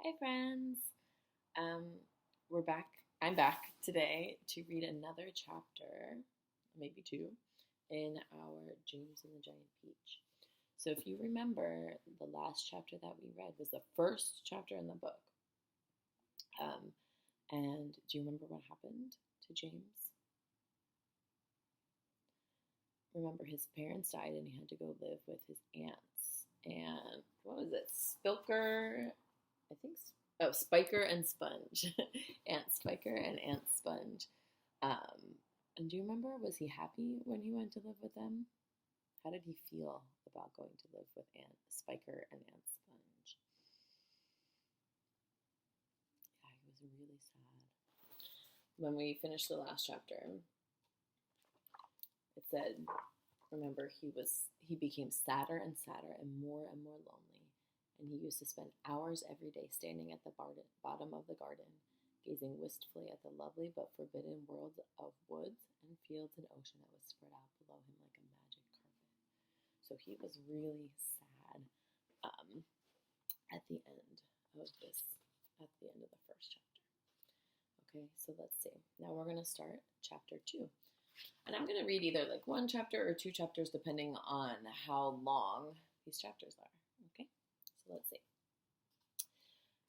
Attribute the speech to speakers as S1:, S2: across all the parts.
S1: Hi, friends. Um, we're back. I'm back today to read another chapter, maybe two, in our James and the Giant Peach. So, if you remember, the last chapter that we read was the first chapter in the book. And do you remember what happened to James? Remember, his parents died and he had to go live with his aunts. And what was it? Spilker, I think. Oh, Spiker and Sponge. Aunt Spiker and Aunt Sponge. And do you remember, was he happy when he went to live with them? How did he feel about going to live with Aunt Spiker and Aunt Sponge? Yeah, he was really sad. When we finished the last chapter, it said, remember, he became sadder and sadder and more lonely, and he used to spend hours every day standing at the bottom of the garden, gazing wistfully at the lovely but forbidden world of woods and fields and ocean that was spread out below him like a magic carpet. So he was really sad at the end of the first chapter. Okay, so let's see. Now we're going to start chapter 2. And I'm going to read either like one chapter or two chapters depending on how long these chapters are. Okay, so let's see.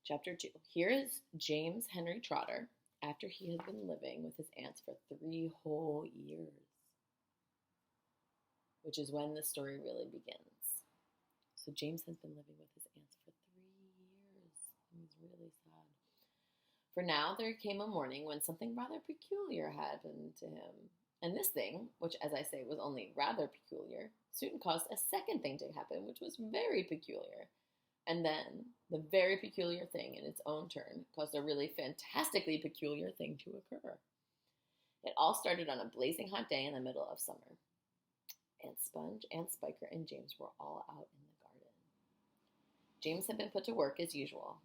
S1: Chapter 2. Here is James Henry Trotter after he had been living with his aunts for 3 whole years, which is when the story really begins. So James has been living with his aunts for 3 years, and he's really sad. For now there came a morning when something rather peculiar happened to him. And this thing, which as I say was only rather peculiar, soon caused a second thing to happen, which was very peculiar. And then the very peculiar thing in its own turn caused a really fantastically peculiar thing to occur. It all started on a blazing hot day in the middle of summer. Aunt Sponge, Aunt Spiker, and James were all out in the garden. James had been put to work as usual.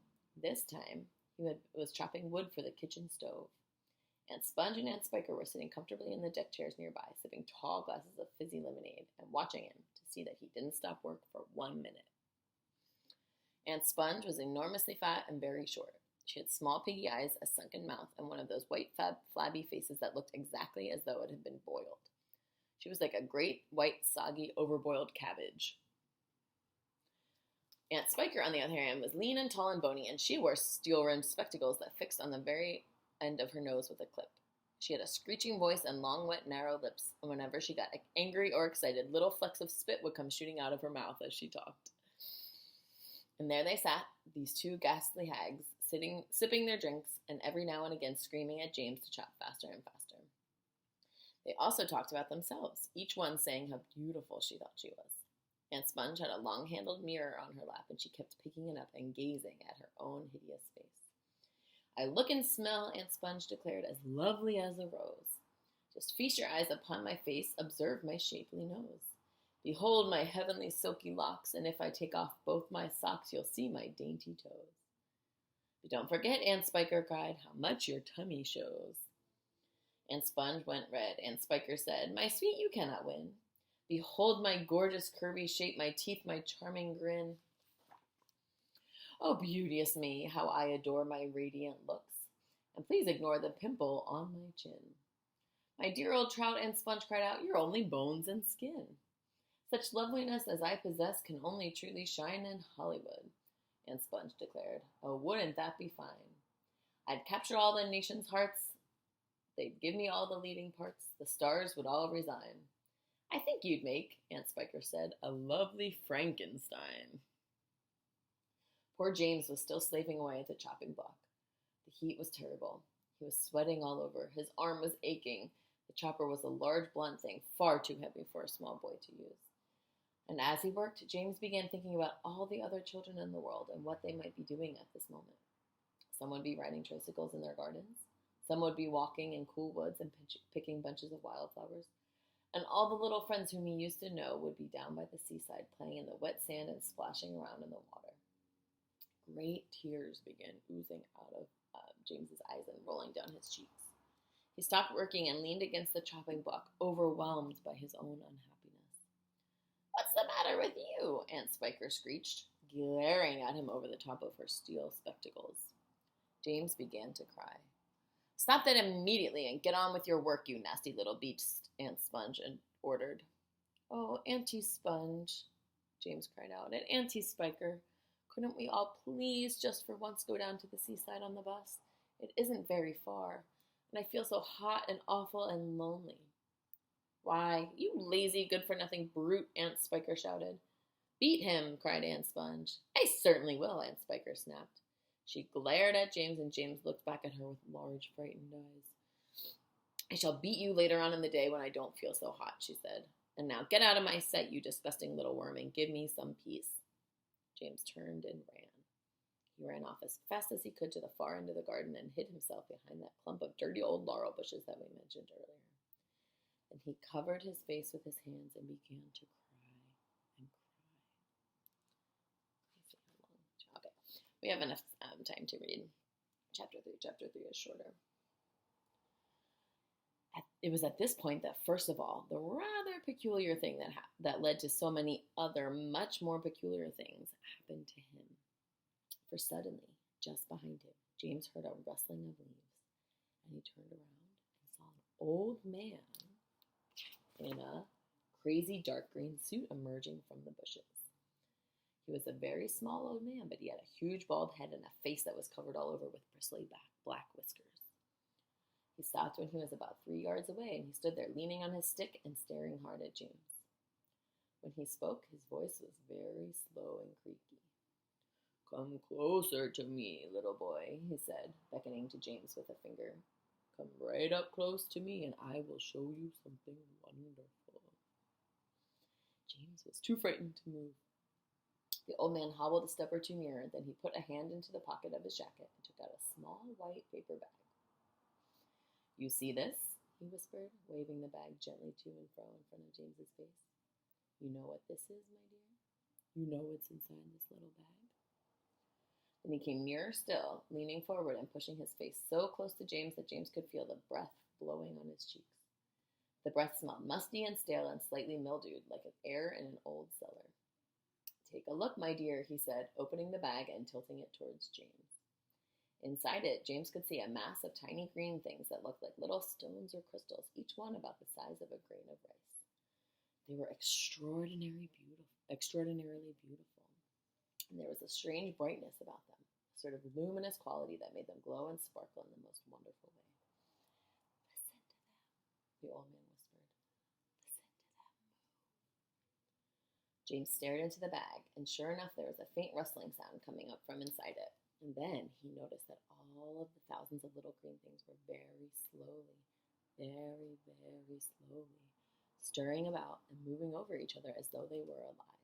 S1: This time, he was chopping wood for the kitchen stove. Aunt Sponge and Aunt Spiker were sitting comfortably in the deck chairs nearby, sipping tall glasses of fizzy lemonade and watching him to see that he didn't stop work for 1 minute. Aunt Sponge was enormously fat and very short. She had small piggy eyes, a sunken mouth, and one of those white, flabby faces that looked exactly as though it had been boiled. She was like a great, white, soggy, overboiled cabbage. Aunt Spiker, on the other hand, was lean and tall and bony, and she wore steel-rimmed spectacles that fixed on the very end of her nose with a clip. She had a screeching voice and long, wet, narrow lips, and whenever she got angry or excited, little flecks of spit would come shooting out of her mouth as she talked. And there they sat, these two ghastly hags, sipping their drinks, and every now and again screaming at James to chop faster and faster. They also talked about themselves, each one saying how beautiful she thought she was. Aunt Sponge had a long-handled mirror on her lap, and she kept picking it up and gazing at her own hideous face. I look and smell, Aunt Sponge declared, as lovely as a rose. Just feast your eyes upon my face, observe my shapely nose. Behold my heavenly silky locks, and if I take off both my socks, you'll see my dainty toes. But don't forget, Aunt Spiker cried, how much your tummy shows. Aunt Sponge went red. Aunt Spiker said, my sweet, you cannot win. Behold my gorgeous curvy shape, my teeth, my charming grin. Oh, beauteous me, how I adore my radiant looks. And please ignore the pimple on my chin. My dear old trout, Aunt Sponge cried out, you're only bones and skin. Such loveliness as I possess can only truly shine in Hollywood, Aunt Sponge declared. Oh, wouldn't that be fine? I'd capture all the nation's hearts. They'd give me all the leading parts. The stars would all resign. I think you'd make, Aunt Spiker said, a lovely Frankenstein. Poor James was still slaving away at the chopping block. The heat was terrible. He was sweating all over. His arm was aching. The chopper was a large, blunt thing, far too heavy for a small boy to use. And as he worked, James began thinking about all the other children in the world and what they might be doing at this moment. Some would be riding tricycles in their gardens. Some would be walking in cool woods and picking bunches of wildflowers. And all the little friends whom he used to know would be down by the seaside playing in the wet sand and splashing around in the water. Great tears began oozing out of James's eyes and rolling down his cheeks. He stopped working and leaned against the chopping block, overwhelmed by his own unhappiness. What's the matter with you? Aunt Spiker screeched. glaring at him over the top of her steel spectacles. James began to cry. Stop that immediately and get on with your work, you nasty little beast, Aunt Sponge ordered. Oh, Auntie Sponge, James cried out, and Auntie Spiker, couldn't we all please just for once go down to the seaside on the bus? It isn't very far, and I feel so hot and awful and lonely. Why, you lazy, good-for-nothing brute, Aunt Spiker shouted. Beat him, cried Aunt Sponge. I certainly will, Aunt Spiker snapped. She glared at James, and James looked back at her with large, frightened eyes. I shall beat you later on in the day when I don't feel so hot, she said. And now get out of my sight, you disgusting little worm, and give me some peace. James turned and ran. He ran off as fast as he could to the far end of the garden and hid himself behind that clump of dirty old laurel bushes that we mentioned earlier. And he covered his face with his hands and began to cry and cry. Okay, we have enough time to read chapter 3. Chapter 3 is shorter. It was at this point that, first of all, the rather peculiar thing that led to so many other much more peculiar things happened to him. For suddenly, just behind him, James heard a rustling of leaves, and he turned around and saw an old man in a crazy dark green suit emerging from the bushes. He was a very small old man, but he had a huge bald head and a face that was covered all over with bristly black whiskers. He stopped when he was about 3 yards away, and he stood there leaning on his stick and staring hard at James. When he spoke, his voice was very slow and creaky. Come closer to me, little boy, he said, beckoning to James with a finger. Come right up close to me, and I will show you something wonderful. James was too frightened to move. The old man hobbled a step or two nearer, then he put a hand into the pocket of his jacket and took out a small white paper bag. You see this? He whispered, waving the bag gently to and fro in front of James's face. You know what this is, my dear? You know what's inside this little bag? Then he came nearer still, leaning forward and pushing his face so close to James that James could feel the breath blowing on his cheeks. The breath smelled musty and stale and slightly mildewed, like air in an old cellar. Take a look, my dear, he said, opening the bag and tilting it towards James. Inside it, James could see a mass of tiny green things that looked like little stones or crystals, each one about the size of a grain of rice. They were extraordinarily beautiful, and there was a strange brightness about them, a sort of luminous quality that made them glow and sparkle in the most wonderful way. Listen to them, the old man whispered. Listen to them move. James stared into the bag, and sure enough, there was a faint rustling sound coming up from inside it. And then he noticed that all of the thousands of little green things were very slowly, stirring about and moving over each other as though they were alive.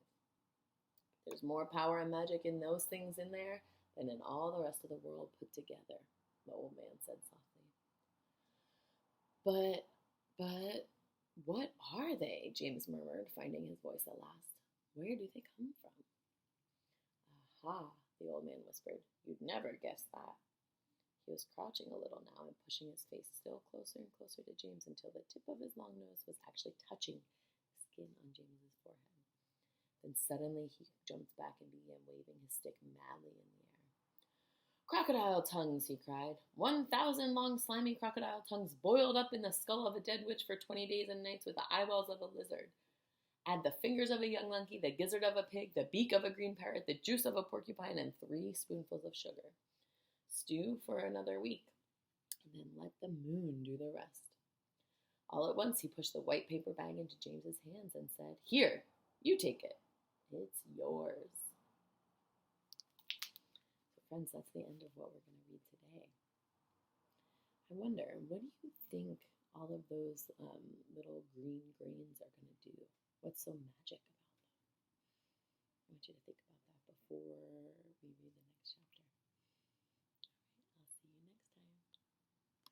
S1: There's more power and magic in those things in there than in all the rest of the world put together, the old man said softly. But, what are they? James murmured, finding his voice at last. Where do they come from? Aha, the old man whispered. You'd never guess that. He was crouching a little now and pushing his face still closer and closer to James until the tip of his long nose was actually touching the skin on James's forehead. Then suddenly he jumped back and began waving his stick madly in the air. Crocodile tongues, he cried. 1,000 long slimy crocodile tongues boiled up in the skull of a dead witch for 20 days and nights with the eyeballs of a lizard. Add the fingers of a young monkey, the gizzard of a pig, the beak of a green parrot, the juice of a porcupine, and 3 spoonfuls of sugar. Stew for another week, and then let the moon do the rest. All at once he pushed the white paper bag into James's hands and said, Here, you take it. It's yours. So friends, that's the end of what we're going to read today. I wonder, what do you think all of those little green grains are going to do? What's so magic about them? I want you to think about that before we read the next chapter.